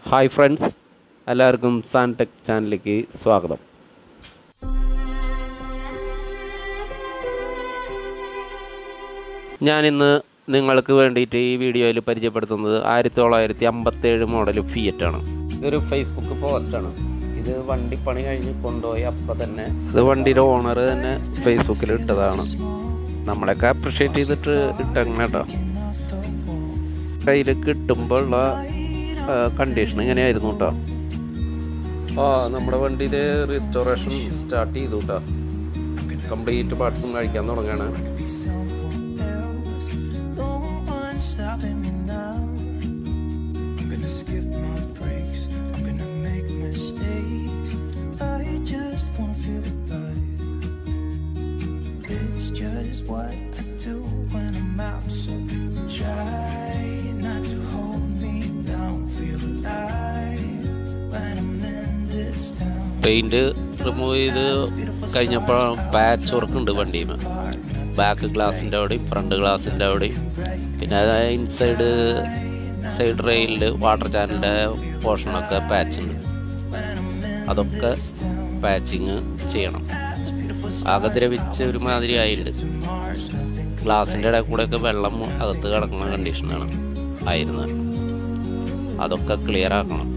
Hi friends, എല്ലാവർക്കും സാൻടെക് ചാനലിലേക്ക് സ്വാഗതം. ഞാനിന്ന് നിങ്ങൾക്ക് വേണ്ടിയിട്ട് ഈ വീഡിയോയിൽ പരിചയപ്പെടുത്തുന്നത് 1957 മോഡൽ ഫിയറ്റ് ആണ്. ഇതൊരു ഫേസ്ബുക്ക് പോസ്റ്റാണ്. ഇത് വണ്ടി പണി കഴിഞ്ഞ് കൊണ്ടുപോയി അപ്പം തന്നെ ഇത് വണ്ടിയുടെ ഓണർ തന്നെ ഫേസ്ബുക്കിൽ ഇട്ടതാണ്. നമ്മളൊക്കെ അപ്രിഷ്യേറ്റ് ചെയ്തിട്ട് ഇട്ടങ്ങനെ കേട്ടോ. കയ്യിൽ കിട്ടുമ്പോഴുള്ള കണ്ടീഷൻ ഇങ്ങനെയായിരുന്നു കേട്ടോ. നമ്മുടെ വണ്ടിയിൽ റീസ്റ്റോറേഷൻ സ്റ്റാർട്ട് ചെയ്തു കേട്ടോ. കംപ്ലീറ്റ് പാർട്സും കഴിക്കാൻ തുടങ്ങുകയാണ്. പെയിൻറ്റ് റിമൂവ് ചെയ്ത് കഴിഞ്ഞപ്പോൾ പാച്ച് വർക്കുണ്ട് വണ്ടിയിൽ. ബാക്ക് ഗ്ലാസിൻ്റെ അവിടെയും ഫ്രണ്ട് ഗ്ലാസിൻ്റെ അവിടെയും പിന്നെ സൈഡ് റെയിലിൽ വാട്ടർ ചാനലിൻ്റെ പോർഷനൊക്കെ പാച്ചുണ്ട്. അതൊക്കെ പാച്ചിങ് ചെയ്യണം. ആകെ ദ്രവിച്ച് ഒരുമാതിരി ആയിട്ടുണ്ട്. ഗ്ലാസിൻ്റെ ഇടയിൽ കൂടെയൊക്കെ വെള്ളം അകത്ത് കിടക്കുന്ന കണ്ടീഷനാണ് ആയിരുന്നത്. അതൊക്കെ ക്ലിയർ ആക്കണം.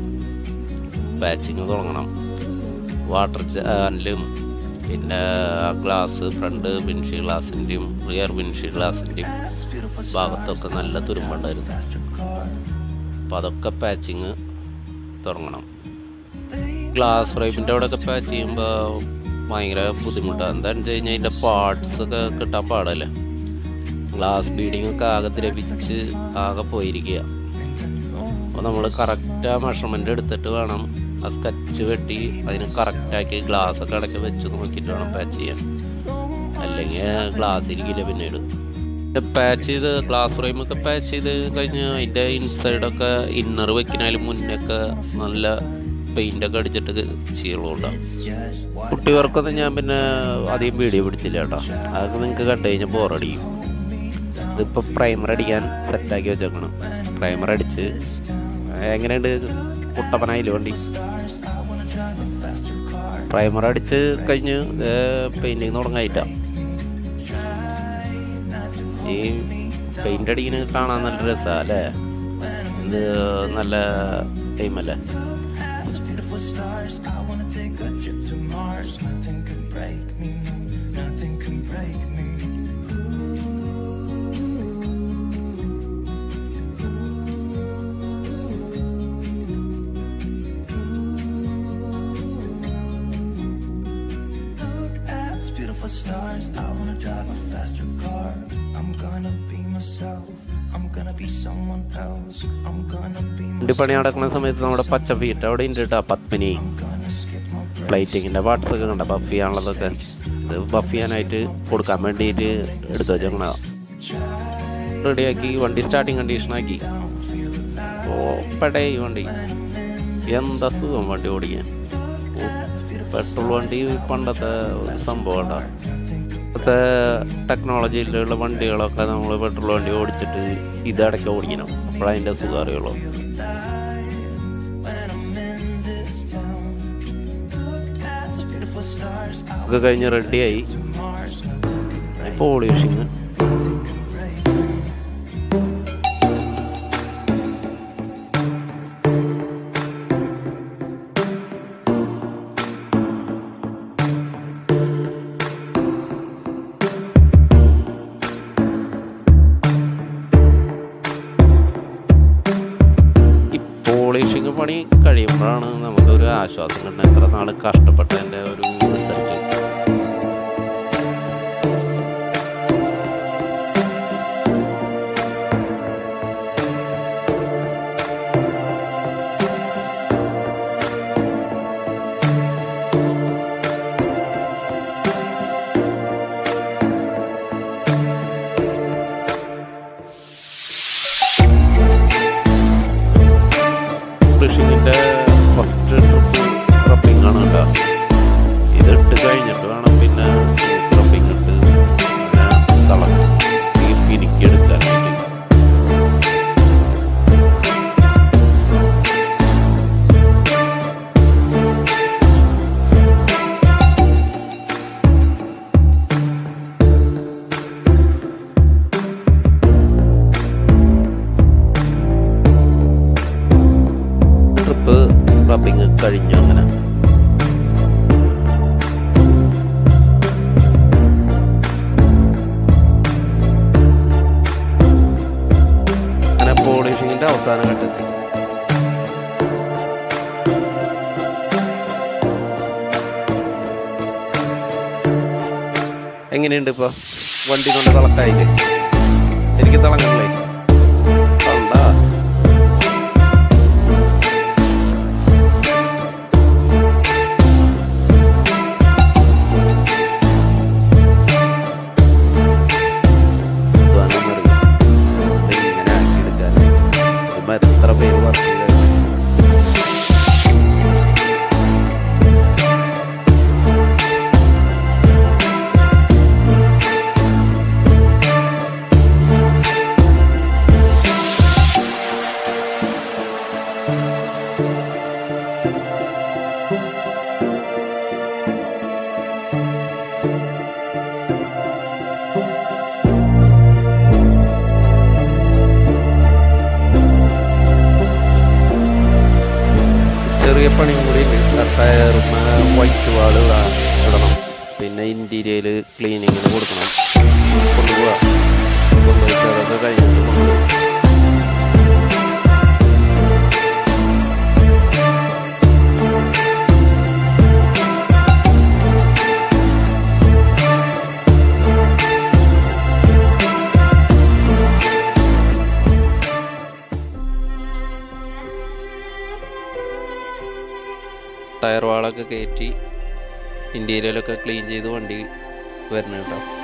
പാച്ചിങ് തുടങ്ങണം. വാട്ടർ ചാനലും പിന്നെ ഗ്ലാസ് ഫ്രണ്ട് വിൻഷീൽഡ് ഗ്ലാസിൻ്റെയും റിയർ വിൻഷീൽഡ് ഗ്ലാസിൻ്റെയും ഭാഗത്തൊക്കെ നല്ല തുരുമ്പുണ്ടായിരുന്നു. അപ്പോൾ അതൊക്കെ പാച്ചിങ് തുടങ്ങണം. ഗ്ലാസ് ഫ്രെയിമിൻ്റെ അവിടെയൊക്കെ പാച്ച് ചെയ്യുമ്പോൾ ഭയങ്കര ബുദ്ധിമുട്ടാണ്. എന്താണെന്ന് വെച്ച് കഴിഞ്ഞാൽ അതിൻ്റെ പാർട്സൊക്കെ കിട്ടാൻ പാടല്ലേ. ഗ്ലാസ് ബീഡിങ് ഒക്കെ ആകെ ദ്രവിച്ച് ആകെ പോയിരിക്കുക. അപ്പോൾ നമ്മൾ കറക്റ്റ് ആ മെഷർമെൻ്റ് എടുത്തിട്ട് വേണം ആ സ്കെച്ച് വെട്ടി അതിന് കറക്റ്റാക്കി ഗ്ലാസ്സൊക്കെ ഇടയ്ക്ക് വെച്ച് നോക്കിയിട്ട് വേണം പാച്ച് ചെയ്യാൻ. അല്ലെങ്കിൽ ഗ്ലാസ് ഇരിക്കില്ല. പിന്നീട് പാച്ച് ചെയ്ത് ഗ്ലാസ് ഫ്രെയിമൊക്കെ പാച്ച് ചെയ്ത് കഴിഞ്ഞ് അതിൻ്റെ ഇൻസൈഡൊക്കെ ഇന്നർ വെക്കുന്നതിന് മുന്നൊക്കെ നല്ല പെയിൻ്റൊക്കെ അടിച്ചിട്ട് ചെയ്യുള്ളൂണ്ടാവും. കുട്ടികൾക്കൊന്നും ഞാൻ പിന്നെ അധികം വീഡിയോ പിടിച്ചില്ല കേട്ടോ. അതൊക്കെ നിങ്ങൾക്ക് കണ്ടു കഴിഞ്ഞാൽ ബോറടിക്കും. ഇതിപ്പോൾ പ്രൈമർ അടിക്കാൻ സെറ്റാക്കി വെച്ചേക്കണം. പ്രൈമർ അടിച്ച് എങ്ങനെയുണ്ട് കുട്ടപ്പനായില്ല വണ്ടി. പ്രൈമർ അടിച്ച് കഴിഞ്ഞ് പെയിൻറ്റിങ് തുടങ്ങായിട്ടാണ്. ഈ പെയിൻ്റ് അടിക്കുന്ന കാണാൻ നല്ല രസമാണ് അല്ലേ. ഇത് നല്ല ടൈമല്ലേ. വണ്ടി പണി നടക്കുന്ന സമയത്ത് നമ്മുടെ പച്ച ഫീറ്റ് അവിടെ ഉണ്ട് കേട്ടോ. പത്മിനി പ്ലേറ്റിങ്ങിൻ്റെ പാർട്സൊക്കെ കണ്ട ബഫ് ചെയ്യാനുള്ളതൊക്കെ. ഇത് ബഫ് ചെയ്യാനായിട്ട് കൊടുക്കാൻ വേണ്ടിയിട്ട് എടുത്തു വെച്ചേക്കണ. റെഡിയാക്കി വണ്ടി സ്റ്റാർട്ടിങ് കണ്ടീഷനാക്കി. പെടേ വണ്ടി എന്താ സുഖം വണ്ടി ഓടിക്കാൻ. പെട്രോൾ വണ്ടി പണ്ടത്തെ ഒരു സംഭവം കേട്ടോ. ഇപ്പോഴത്തെ ടെക്നോളജിയിലുള്ള വണ്ടികളൊക്കെ നമ്മൾ പെട്രോൾ വണ്ടി ഓടിച്ചിട്ട് ഇതടയ്ക്ക് ഓടിക്കണം. അപ്പോഴതിൻ്റെ സുഖം അറിയുള്ളൂ. ഒക്കെ കഴിഞ്ഞ് റെഡിയായി. പോളിഷിങ് പണി കഴിയുമ്പോഴാണ് നമുക്കൊരു ആശ്വാസം കിട്ടുന്നത്. എത്ര നാൾ കഷ്ടപ്പെട്ടതിൻ്റെ ഒരു റിസൾട്ട്. ഫിഷിങ്ങിൻ്റെ ഫസ്റ്റ് ട്രിപ്പ് റബ്ബിങ് ആണ് കേട്ടോ. ഇതിട്ട് കഴിഞ്ഞിട്ട് വേണം പിന്നെ റബ്ബിങ് ഇട്ട് തളം പിരിക്കിയെടുക്കാൻ വേണ്ടി. സെൽഫ് റബ്ബിങ് കഴിഞ്ഞു. അങ്ങനെ പോളിഷിങ്ങിന്റെ അവസാന ഘട്ടത്തിൽ എങ്ങനെയുണ്ട് ഇപ്പൊ വണ്ടി കൊണ്ട് തിളക്കായില്ലേ? എനിക്ക് തിളങ്ങണല്ലേ? കണ്ടാ എത്ര പേര് വർക്ക് ചെയ്ത ചെറിയ പണിയും കൂടി ടയറും വൈറ്റ് വാള് ഇടണം. പിന്നെ ഇൻറ്റീരിയൽ ക്ലീനിങ്ങിന് കൊടുക്കണം. കൊണ്ടുപോയിട്ട് അതൊക്കെ കഴിഞ്ഞിട്ട് കൊണ്ടുപോയി ടയർ വാളൊക്കെ കയറ്റി ഇൻറ്റീരിയലൊക്കെ ക്ലീൻ ചെയ്ത് വണ്ടി വരണം കേട്ടോ.